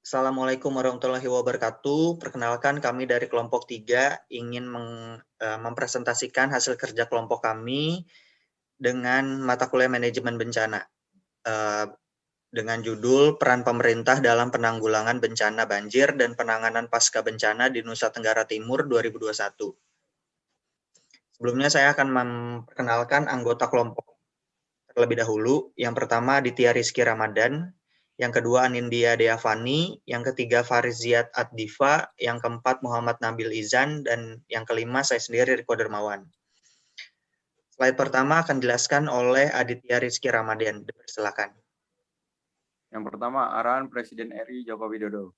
Assalamualaikum warahmatullahi wabarakatuh. Perkenalkan kami dari kelompok 3 ingin mempresentasikan hasil kerja kelompok kami dengan mata kuliah manajemen bencana. Dengan judul Peran Pemerintah dalam Penanggulangan Bencana Banjir dan Penanganan Pasca Bencana di Nusa Tenggara Timur 2021. Sebelumnya saya akan memperkenalkan anggota kelompok terlebih dahulu. Yang pertama Aditya Rizky Ramadan, yang kedua Anindya Deavani, yang ketiga Fariziat Addifa, yang keempat Muhammad Nabil Izan, dan yang kelima saya sendiri Riko Dermawan. Slide pertama akan dijelaskan oleh Aditya Rizky Ramadan. Silakan. Yang pertama, arahan Presiden RI Joko Widodo.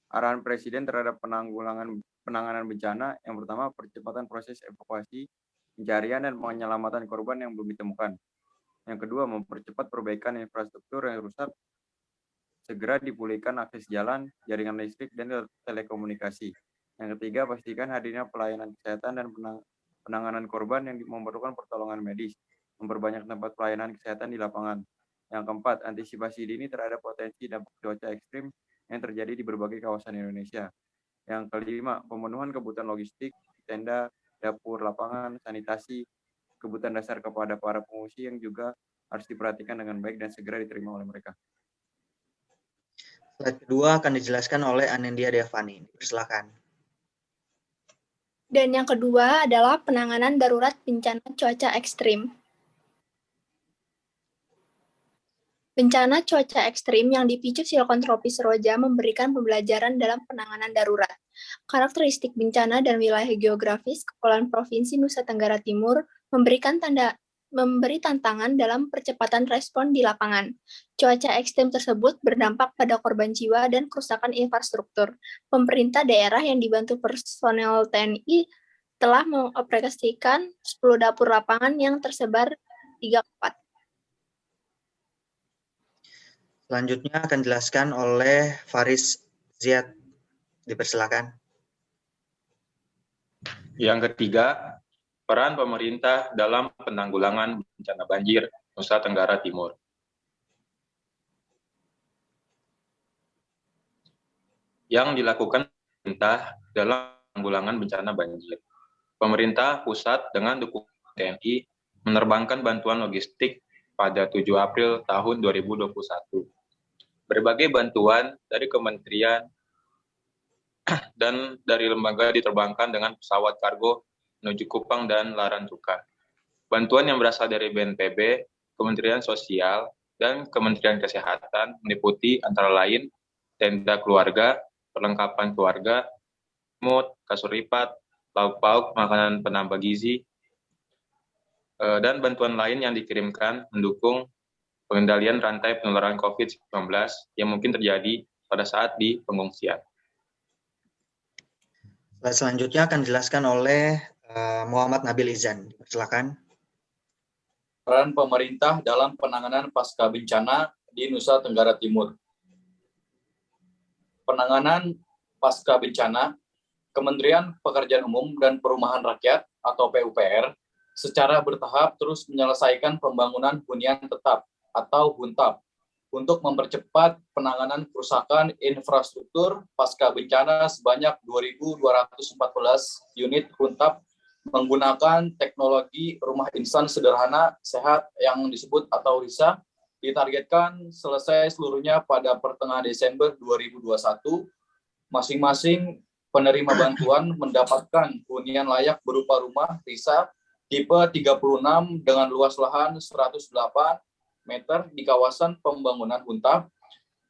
Arahan Presiden terhadap penanganan bencana, yang pertama, percepatan proses evakuasi, pencarian dan penyelamatan korban yang belum ditemukan. Yang kedua, mempercepat perbaikan infrastruktur yang rusak, segera dipulihkan akses jalan, jaringan listrik, dan telekomunikasi. Yang ketiga, pastikan hadirnya pelayanan kesehatan dan penanganan korban yang memerlukan pertolongan medis, memperbanyak tempat pelayanan kesehatan di lapangan. Yang keempat, antisipasi dini terhadap potensi dampak cuaca ekstrim yang terjadi di berbagai kawasan Indonesia. Yang kelima, pemenuhan kebutuhan logistik, tenda, dapur, lapangan, sanitasi, kebutuhan dasar kepada para pengungsi yang juga harus diperhatikan dengan baik dan segera diterima oleh mereka. Slide kedua akan dijelaskan oleh Anindya Deavani. Silakan. Dan yang kedua adalah penanganan darurat bencana cuaca ekstrim. Bencana cuaca ekstrim yang dipicu siklon tropis Roja memberikan pembelajaran dalam penanganan darurat. Karakteristik bencana dan wilayah geografis Kepulauan Provinsi Nusa Tenggara Timur memberi tantangan dalam percepatan respon di lapangan. Cuaca ekstrim tersebut berdampak pada korban jiwa dan kerusakan infrastruktur. Pemerintah daerah yang dibantu personel TNI telah mengoperasikan 10 dapur lapangan yang tersebar 3 tempat. Selanjutnya akan dijelaskan oleh Fariziat. Dipersilakan. Yang ketiga, peran pemerintah dalam penanggulangan bencana banjir Nusa Tenggara Timur. Yang dilakukan pemerintah dalam penanggulangan bencana banjir. Pemerintah pusat dengan dukungan TNI menerbangkan bantuan logistik pada 7 April tahun 2021. Berbagai bantuan dari kementerian dan dari lembaga diterbangkan dengan pesawat kargo menuju Kupang dan Larantuka. Bantuan yang berasal dari BNPB, Kementerian Sosial, dan Kementerian Kesehatan meliputi antara lain tenda keluarga, perlengkapan keluarga, selimut, kasur lipat, lauk pauk, makanan penambah gizi, dan bantuan lain yang dikirimkan mendukung pengendalian rantai penularan COVID-19 yang mungkin terjadi pada saat di pengungsian. Selanjutnya akan dijelaskan oleh Muhammad Nabil Izan. Silakan. Peran pemerintah dalam penanganan pasca bencana di Nusa Tenggara Timur. Penanganan pasca bencana, Kementerian Pekerjaan Umum dan Perumahan Rakyat atau PUPR secara bertahap terus menyelesaikan pembangunan hunian tetap atau HUNTAP untuk mempercepat penanganan kerusakan infrastruktur pasca bencana sebanyak 2.214 unit HUNTAP menggunakan teknologi rumah insan sederhana sehat yang disebut atau RISA, ditargetkan selesai seluruhnya pada pertengahan Desember 2021. Masing-masing penerima bantuan mendapatkan hunian layak berupa rumah RISA tipe 36 dengan luas lahan 108 meter di kawasan pembangunan HUNTAP,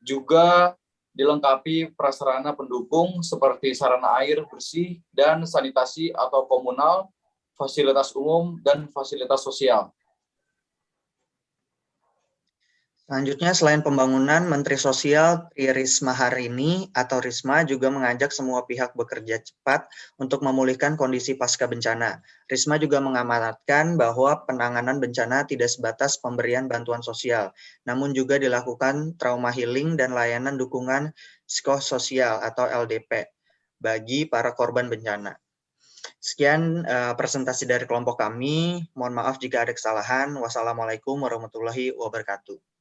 juga dilengkapi prasarana pendukung seperti sarana air bersih dan sanitasi atau komunal, fasilitas umum, dan fasilitas sosial. Selanjutnya, selain pembangunan, Menteri Sosial Tri Risma hari ini atau Risma juga mengajak semua pihak bekerja cepat untuk memulihkan kondisi pasca bencana. Risma juga mengamanatkan bahwa penanganan bencana tidak sebatas pemberian bantuan sosial, namun juga dilakukan trauma healing dan layanan dukungan psikososial atau LDP bagi para korban bencana. Sekian presentasi dari kelompok kami. Mohon maaf jika ada kesalahan. Wassalamualaikum warahmatullahi wabarakatuh.